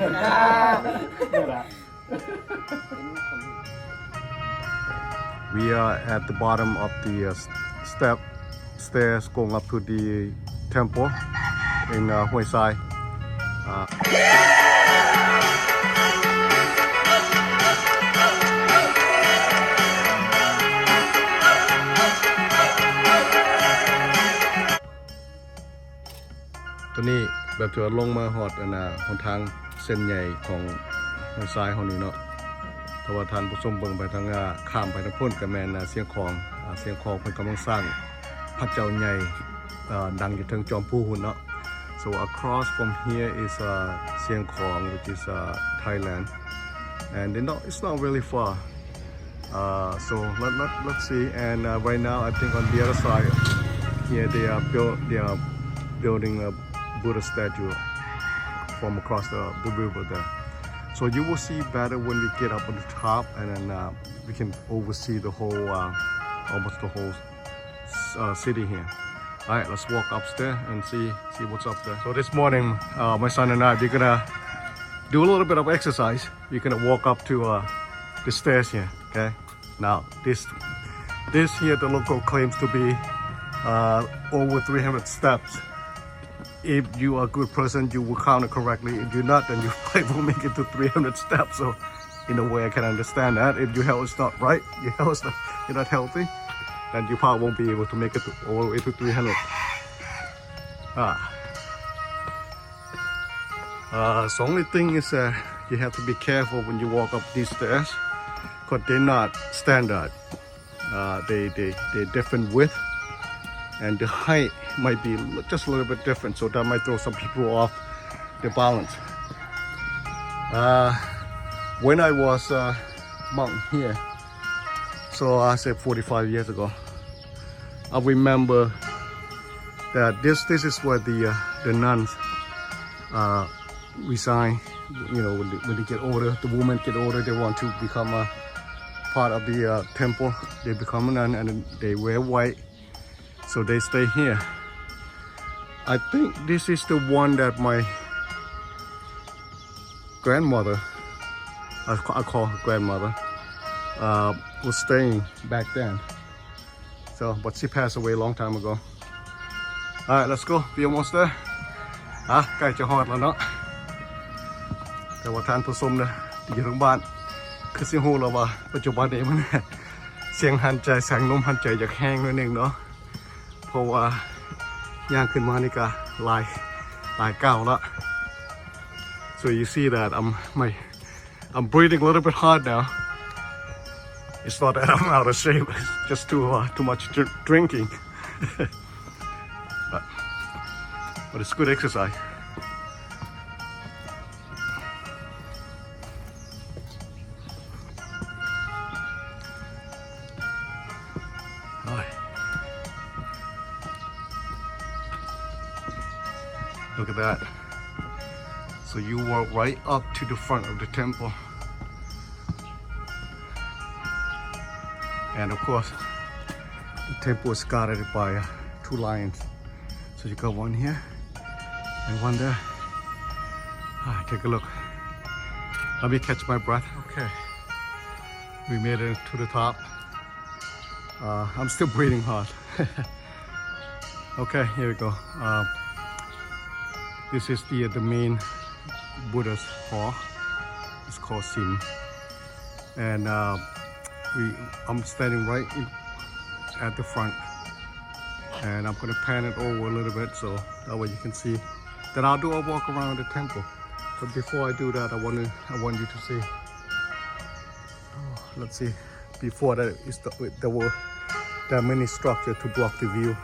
We are at the bottom of the stairs going up to the temple in Hue Sai.ตัวนี้แบบถือลงมาหอดหนทางเส้นใหญ่ของหอยทรายของนี้เนาะถ้าว่าท่านผู้ชมเบิ่งไปทางข้ามไปทางพ้นกับแมนเสียงของเพิ่นกำลังสร้างพระเจ้าใหญ่ดังอยู่ทางจอมผู้หุ่นเนาะ so across from here is Siang Khong which is Thailand and it's not really far so let's see and right now I think on the other side here they are building a Buddha statue from across the river there. So you will see better when we get up on the top and then we can oversee the whole, almost the whole city here. Alright, let's walk upstairs and see what's up there. So this morning, my son and I, we're gonna do a little bit of exercise. We're gonna walk up to the stairs here, okay? Now, this here, the local claims to be over 300 steps. If you are a good person, you will count it correctly. If you're not, then you probably won't make it to 300 steps. So, in a way, I can understand that. If your health is not right, you're not healthy, then you probably won't be able to make it all the way to 300. The only thing is you have to be careful when you walk up these stairs, because they're not standard. They're different width, and the height might be just a little bit different, so that might throw some people off their balance. When I was monk here, so I said 45 years ago, I remember that this is where the nuns resign. You know, when they get older, the women get older, they want to become a part of the temple. They become a nun and they wear white, so they stay here. I think this is the one that my grandmother, I call her grandmother, was staying back then. So, but she passed away a long time ago. Alright, let's go. We almost there. ใกล้จะฮอดแล้วเนาะแต่ว่าท่านผู้ชมเนี่ยอยู่ทางบ้านคือสิฮู้แล้วว่าปัจจุบันนี้มันเสียงหันใจแสงลมหันใจอยากแห้งนิดนึงเนาะเพราะว่าย่างขึ้นมานี่ก็หลายก้าวแล้ว so you see that I'm breathing a little bit hard now. It's not that I'm out of shape, it's just too much drinking. but it's good exercise. Look at that. So you walk right up to the front of the temple. And of course, the temple is guarded by 2 lions. So you got one here and one there. Take a look. Let me catch my breath. Okay. We made it to the top. I'm still breathing hard. Okay, here we go. This is the main Buddha's hall. It's called Sim, and I'm standing right at the front, and I'm gonna pan it over a little bit so that way you can see. Then I'll do a walk around the temple. But before I do that, I want you to see. Let's see. Before that, there were many structures to block the view.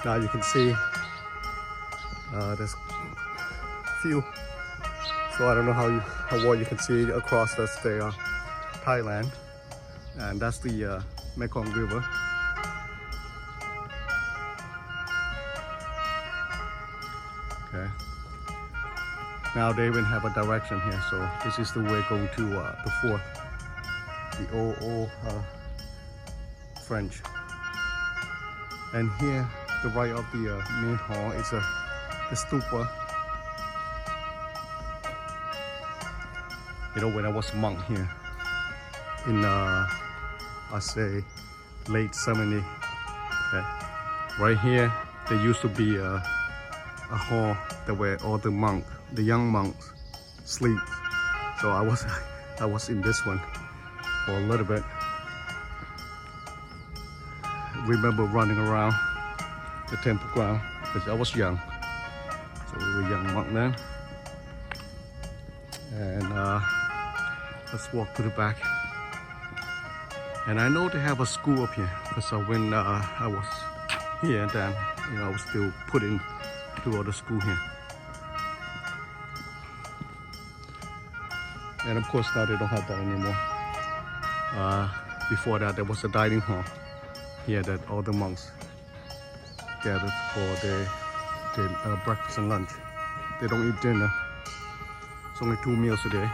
Now you can see there's few. So I don't know how well you can see across. That's the Thailand, and that's the Mekong River. Okay. Now they even have a direction here, so this is the way going to the fort, the old French. And here, the right of the main hall is the stupa. You know, when I was a monk here in I say late 70s, okay, right here there used to be a hall that where all the young monks sleep. So I was in this one for a little bit. Remember running around the temple ground because I was young. So we were young monk then. And let's walk to the back. And I know they have a school up here because when I was here then, you know, I was still put in to the school here. And of course now they don't have that anymore. Before that there was a dining hall here that all the monks gathered for their breakfast and lunch. They don't eat dinner. It's only 2 meals a day.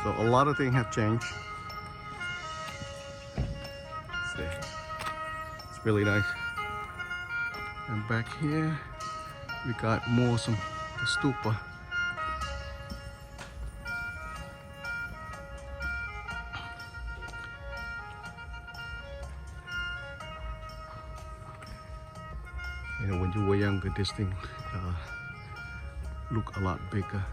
So a lot of things have changed. See, it's really nice. And back here we got more some stupa. You know, when you were younger, this thing look a lot bigger.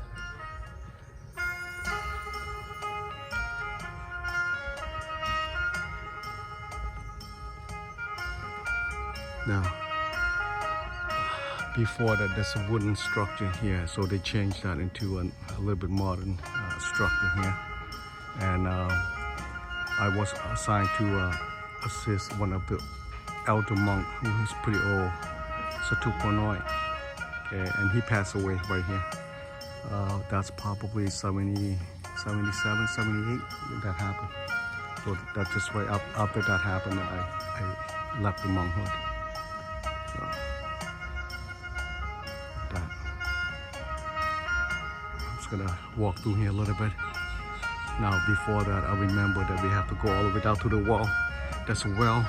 Now, before that, there's a wooden structure here, so they changed that into a little bit modern structure here. And I was assigned to assist one of the elder monk who is pretty old. Satuponoi, okay, and he passed away right here. That's probably 70, 77, 78 when that happened. So that's just right after that happened that I left the monkhood. So that. I'm just gonna walk through here a little bit. Now before that I remember that we have to go all the way down to the wall. There's a well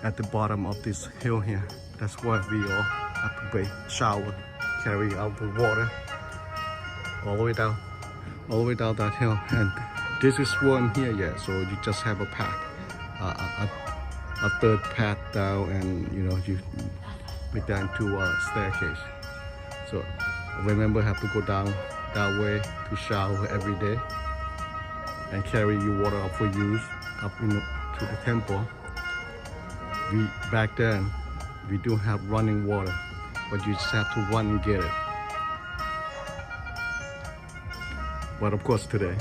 at the bottom of this hill here. That's where we all have to shower, carry out the water all the way down that hill. And this is one here, yeah. So you just have a path, a third path down, and you know you make that into a staircase. So remember, have to go down that way to shower every day and carry your water up for use up to the temple. Back then. We do have running water, but you just have to run and get it. But of course today,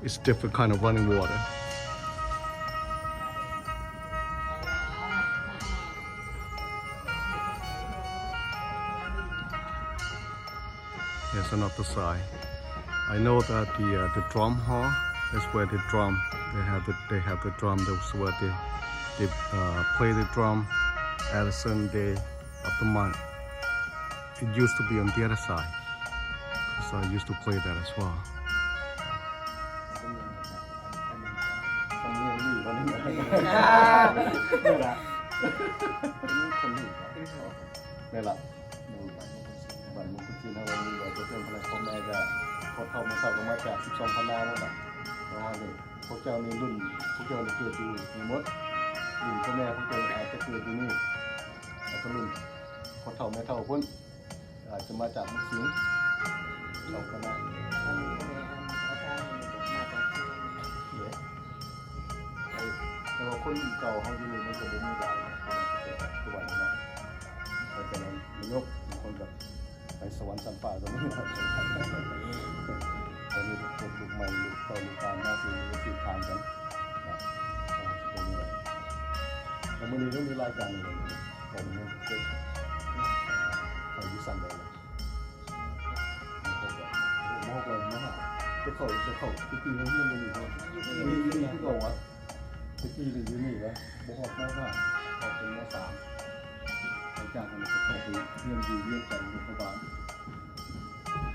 it's different kind of running water. Here's another side. I know that the drum hall is where the drum, they have the drum, that's where they play the drum at a certain day of the month. It used to be on the other side, so I used to play that as well.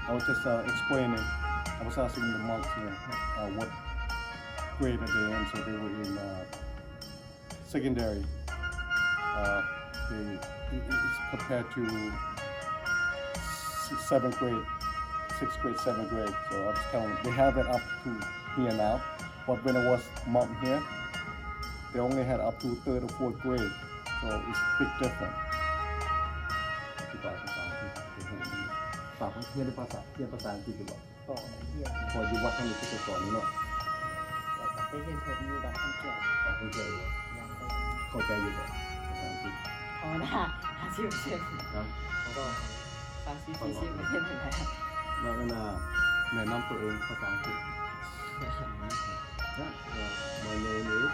I was just explaining, I was asking the monks here what grade are they in, so they were in secondary. It's compared to 7th grade 6th grade, 7th grade. So I was telling they have it up to here now. But when I was mom here, they only had up to 3rd or 4th grade. So it's a big difference. ฝากเรียนภาษาอังกฤษดีกว่า ต่อเรียน พออยู่วัดท่านนี่จะสอนนี่เนาะ ไปเรียนผมอยู่บ้านท่านเกี่ยว เข้าใจอยู่ ยังไป เข้าใจอยู่บ่ภาษาอังกฤษ ภาวนา50% นะ ก็30-40%นั่นแหละ แล้วก็แนะนำตัวเองภาษาอังกฤษ My name is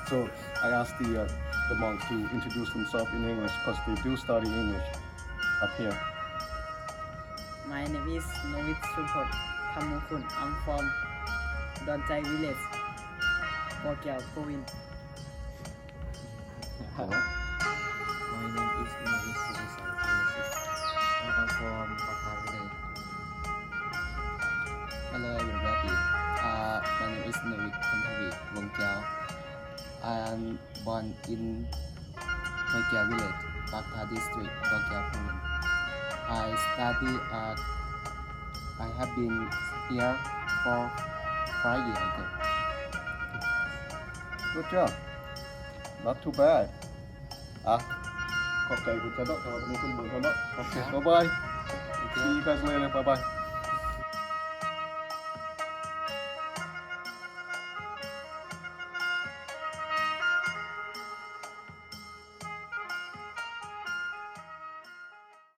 So I asked the monks to introduce themselves in English because they do study English up here. My name is Novit Suport Thamukun. I'm from Donjai village, Bokeo province. My name is Novit Suport. I'm from Bokeo village. Hello everybody. My name is Novit Bokeo. I'm born in Bokeo village, Bokeo district, Bokeo province. I have been here for 5 years ago. Good job. Not too bad. ขอบใจคุณจะเนาะแต่ว่าตอนนี้คุณเบิ่งเขาเนาะ Okay, bye bye. See you guys later. Bye bye.